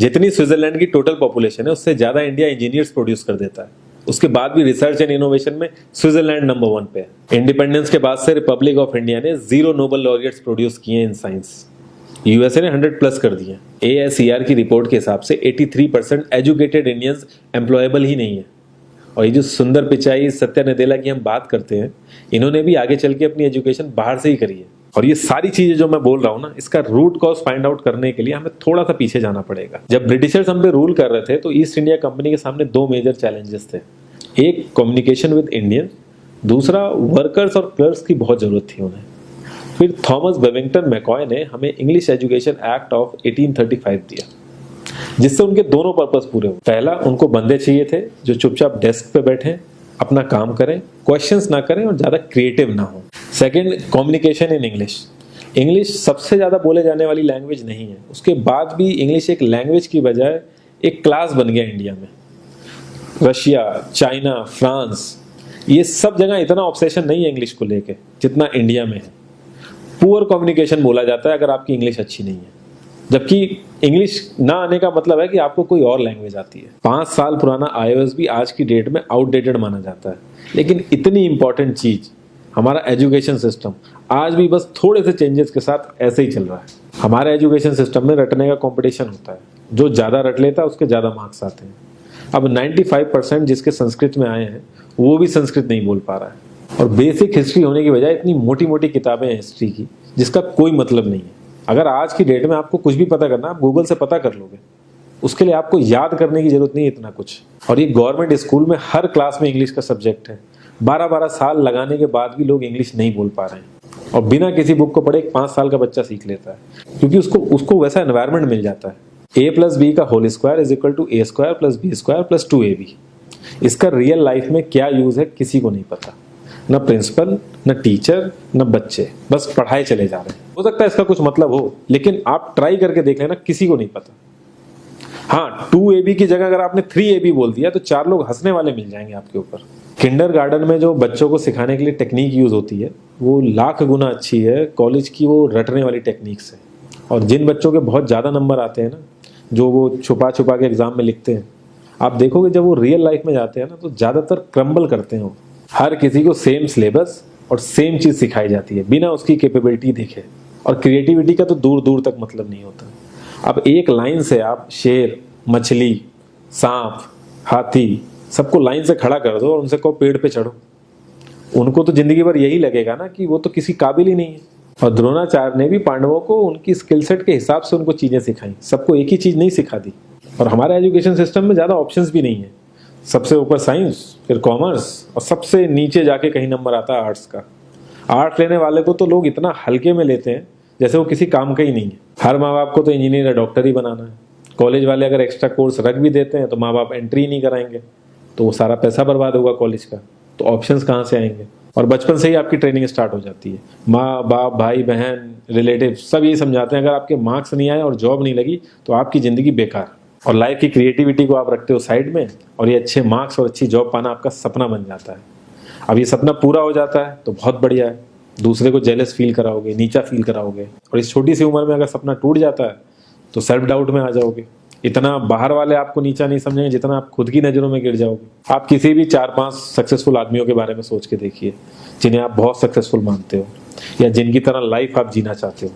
जितनी स्विट्जरलैंड की total population है उससे ज्यादा इंडिया इंजीनियर्स प्रोड्यूस कर देता है। उसके बाद भी रिसर्च एंड इनोवेशन में स्विट्जरलैंड नंबर 1 पे है। इंडिपेंडेंस के बाद से रिपब्लिक ऑफ इंडिया ने 0 नोबेल लॉरिएट्स प्रोड्यूस किए इन साइंस। यूएसए ने 100 प्लस कर दिए। ASER की रिपोर्ट के हिसाब से 83% एजुकेटेड इंडियंस एम्प्लॉयबल ही नहीं है। और ये जो सुंदर पिचाई, सत्या नदेला की हम बात करते हैं, इन्होंने भी आगे चल के अपनी एजुकेशन बाहर से ही करी है। और ये सारी चीजें जो मैं बोल रहा हूँ ना, इसका रूट कॉज फाइंड आउट करने के लिए हमें थोड़ा सा पीछे जाना पड़ेगा। जब ब्रिटिशर्स हम पे रूल कर रहे थे तो ईस्ट इंडिया कंपनी के सामने 2 मेजर चैलेंजेस थे। एक कम्युनिकेशन विद इंडियन, दूसरा वर्कर्स और क्लर्क्स की बहुत जरूरत थी उन्हें। फिर थॉमस बेविंगटन मैकॉय ने हमें इंग्लिश एजुकेशन एक्ट ऑफ 1835 दिया, जिससे उनके दोनों पर्पस पूरे हुए। पहला, उनको बंदे चाहिए थे जो चुपचाप डेस्क पे बैठे, अपना काम करें, क्वेश्चंस ना करें और ज्यादा क्रिएटिव ना हो। Second, communication in English. English सबसे ज्यादा बोले जाने वाली लैंग्वेज नहीं है, उसके बाद भी इंग्लिश एक लैंग्वेज की बजाय एक क्लास बन गया इंडिया में। रशिया, चाइना, फ्रांस, ये सब जगह इतना ऑब्सेशन नहीं है इंग्लिश को लेके जितना इंडिया में है। पुअर कम्युनिकेशन बोला जाता है अगर आपकी इंग्लिश अच्छी नहीं है, जबकि इंग्लिश ना आने का मतलब है कि आपको कोई और लैंग्वेज आती है। 5 साल पुराना iOS भी आज की डेट में आउटडेटेड माना जाता है। लेकिन इतनी इंपॉर्टेंट चीज हमारा एजुकेशन सिस्टम आज भी बस थोड़े से चेंजेस के साथ ऐसे ही चल रहा है। हमारे एजुकेशन सिस्टम में रटने का कंपटीशन होता है, जो ज्यादा रट लेता है उसके ज्यादा मार्क्स आते हैं। अब 95% जिसके संस्कृत में आए हैं वो भी संस्कृत नहीं बोल पा रहा है। और बेसिक हिस्ट्री होने की बजाय इतनी मोटी मोटी किताबें हैं हिस्ट्री की जिसका कोई मतलब नहीं है। अगर आज की डेट में आपको कुछ भी पता करना, आप गूगल से पता कर लोगे, उसके लिए आपको याद करने की जरूरत नहीं है इतना कुछ। और ये गवर्नमेंट स्कूल में हर क्लास में इंग्लिश का सब्जेक्ट है। 12-12 साल लगाने के बाद भी लोग इंग्लिश नहीं बोल पा रहे हैं। और बिना किसी बुक को पढ़े 5 साल का बच्चा सीख लेता है, क्योंकि उसको वैसा एनवायरमेंट मिल जाता है। A+B का whole square is equal to A² + B² + 2AB। इसका रियल लाइफ में क्या यूज है किसी को नहीं पता, न प्रिंसिपल, न टीचर, न बच्चे, बस पढ़ाए चले जा रहे हैं। हो सकता है इसका कुछ मतलब हो, लेकिन आप ट्राई करके देख लेना, किसी को नहीं पता। हाँ, 2AB की जगह अगर आपने 3AB बोल दिया तो 4 लोग हंसने वाले मिल जाएंगे आपके ऊपर। किंडरगार्टन में जो बच्चों को सिखाने के लिए टेक्निक यूज होती है वो लाख गुना अच्छी है कॉलेज की वो रटने वाली टेक्निक से। और जिन बच्चों के बहुत ज्यादा नंबर आते हैं ना, जो वो छुपा छुपा के एग्जाम में लिखते हैं, आप देखोगे जब वो रियल लाइफ में जाते हैं ना तो ज्यादातर क्रम्बल करते हैं वो। हर किसी को सेम सिलेबस और सेम चीज सिखाई जाती है बिना उसकी कैपेबिलिटी देखे। और क्रिएटिविटी का तो दूर दूर तक मतलब नहीं होता। अब एक लाइन से आप शेर, मछली, सांप, हाथी सबको लाइन से खड़ा कर दो और उनसे कहो पेड़ पे चढ़ो, उनको तो जिंदगी भर यही लगेगा ना कि वो तो किसी काबिल ही नहीं है। और द्रोणाचार्य ने भी पांडवों को उनकी स्किल सेट के हिसाब से उनको चीजें सिखाई, सबको एक ही चीज नहीं सिखा दी। और हमारे एजुकेशन सिस्टम में ज्यादा ऑप्शंस भी नहीं है। सबसे ऊपर साइंस, फिर कॉमर्स, और सबसे नीचे जाके कहीं नंबर आता है आर्ट्स का। आर्ट्स लेने वाले को तो लोग इतना हल्के में लेते हैं जैसे वो किसी काम का ही नहीं है। हर माँ बाप को तो इंजीनियर या डॉक्टर ही बनाना है। कॉलेज वाले अगर एक्स्ट्रा कोर्स रख भी देते हैं तो माँ बाप एंट्री नहीं कराएंगे, तो वो सारा पैसा बर्बाद होगा कॉलेज का। तो ऑप्शंस कहाँ से आएंगे? और बचपन से ही आपकी ट्रेनिंग स्टार्ट हो जाती है। माँ बाप, भाई बहन, रिलेटिव सब यही समझाते हैं अगर आपके मार्क्स नहीं आए और जॉब नहीं लगी तो आपकी जिंदगी बेकार। और लाइफ की क्रिएटिविटी को आप रखते हो साइड में, और ये अच्छे मार्क्स और अच्छी जॉब पाना आपका सपना बन जाता है। अब ये सपना पूरा हो जाता है तो बहुत बढ़िया है, दूसरे को जेलस फील कराओगे, नीचा फील कराओगे। और इस छोटी सी उम्र में अगर सपना टूट जाता है तो सेल्फ डाउट में आ जाओगे। इतना बाहर वाले आपको नीचा नहीं समझेंगे जितना आप खुद की नजरों में गिर जाओगे। आप किसी भी 4-5 सक्सेसफुल आदमियों के बारे में सोच के देखिए जिन्हें आप बहुत सक्सेसफुल मानते हो या जिनकी तरह लाइफ आप जीना चाहते हो।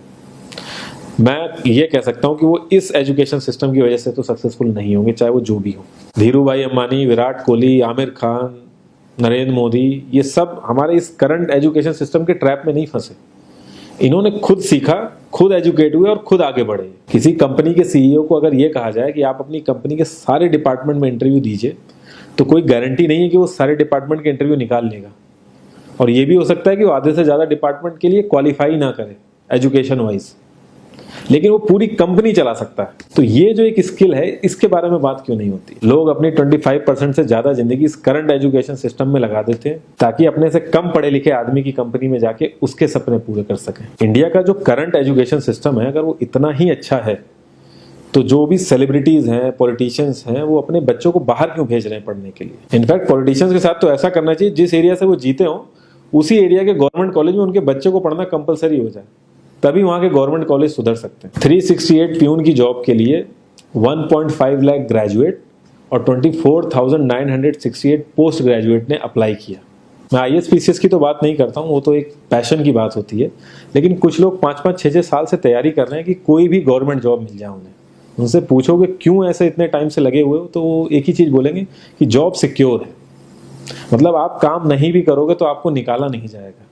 मैं ये कह सकता हूँ कि वो इस एजुकेशन सिस्टम की वजह से तो सक्सेसफुल नहीं होंगे, चाहे वो जो भी हो। धीरू भाई अंबानी, विराट कोहली, आमिर खान, नरेंद्र मोदी, ये सब हमारे इस करंट एजुकेशन सिस्टम के ट्रैप में नहीं फंसे। इन्होंने खुद सीखा, खुद एजुकेट हुए और खुद आगे बढ़े। किसी कंपनी के सीईओ को अगर ये कहा जाए कि आप अपनी कंपनी के सारे डिपार्टमेंट में इंटरव्यू दीजिए, तो कोई गारंटी नहीं है कि वो सारे डिपार्टमेंट के इंटरव्यू निकाल लेगा। और ये भी हो सकता है कि वो आधे से ज्यादा डिपार्टमेंट के लिए क्वालिफाई ना करे एजुकेशन वाइज, लेकिन वो पूरी कंपनी चला सकता है। तो ये जो एक स्किल है, इसके बारे में बात क्यों नहीं होती? लोग अपनी 25% से ज्यादा जिंदगी इस करंट एजुकेशन सिस्टम में लगा देते हैं ताकि अपने से कम पढ़े लिखे आदमी की कंपनी में जाके उसके सपने पूरे कर सकें। इंडिया का जो करंट एजुकेशन सिस्टम है, अगर वो इतना ही अच्छा है तो जो भी सेलिब्रिटीज हैं, पॉलिटिशियंस हैं, वो अपने बच्चों को बाहर क्यों भेज रहे हैं पढ़ने के लिए? इनफैक्ट पॉलिटिशियंस के साथ तो ऐसा करना चाहिए, जिस एरिया से वो जीते हों उसी एरिया के गवर्नमेंट कॉलेज में उनके बच्चे को पढ़ना कंपलसरी हो जाए, तभी वहां के गवर्नमेंट कॉलेज सुधर सकते हैं। 368 प्यून की जॉब के लिए 1.5 लाख ग्रेजुएट और 24,968 पोस्ट ग्रेजुएट ने अप्लाई किया। मैं IAS PCS की तो बात नहीं करता हूँ, वो तो एक पैशन की बात होती है, लेकिन कुछ लोग 5-5, 6-6 साल से तैयारी कर रहे हैं कि कोई भी गवर्नमेंट जॉब मिल जाए उन्हें। उनसे पूछोगे क्यों ऐसे इतने टाइम से लगे हुए हो, तो वो एक ही चीज़ बोलेंगे कि जॉब सिक्योर है। मतलब आप काम नहीं भी करोगे तो आपको निकाला नहीं जाएगा।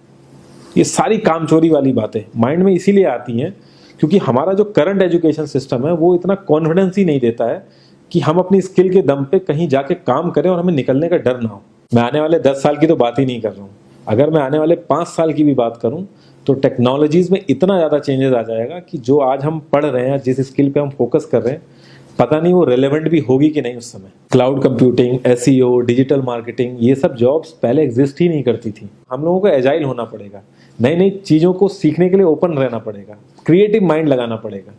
ये सारी कामचोरी वाली बातें माइंड में इसीलिए आती हैं क्योंकि हमारा जो करंट एजुकेशन सिस्टम है वो इतना कॉन्फिडेंस ही नहीं देता है कि हम अपनी स्किल के दम पे कहीं जाके काम करें और हमें निकलने का डर ना हो। मैं आने वाले 10 साल की तो बात ही नहीं कर रहा हूँ, अगर मैं आने वाले 5 साल की भी बात करूँ तो टेक्नोलॉजीज में इतना ज़्यादा चेंजेस आ जाएगा कि जो आज हम पढ़ रहे हैं, जिस स्किल पे हम फोकस कर रहे हैं, पता नहीं वो रेलेवेंट भी होगी कि नहीं उस समय। Cloud computing, SEO, digital marketing, ये सब जॉब्स पहले एग्जिस्ट ही नहीं करती थी। हम लोगों को एजाइल होना पड़ेगा, नई नई चीज़ों को सीखने के लिए ओपन रहना पड़ेगा, क्रिएटिव माइंड लगाना पड़ेगा।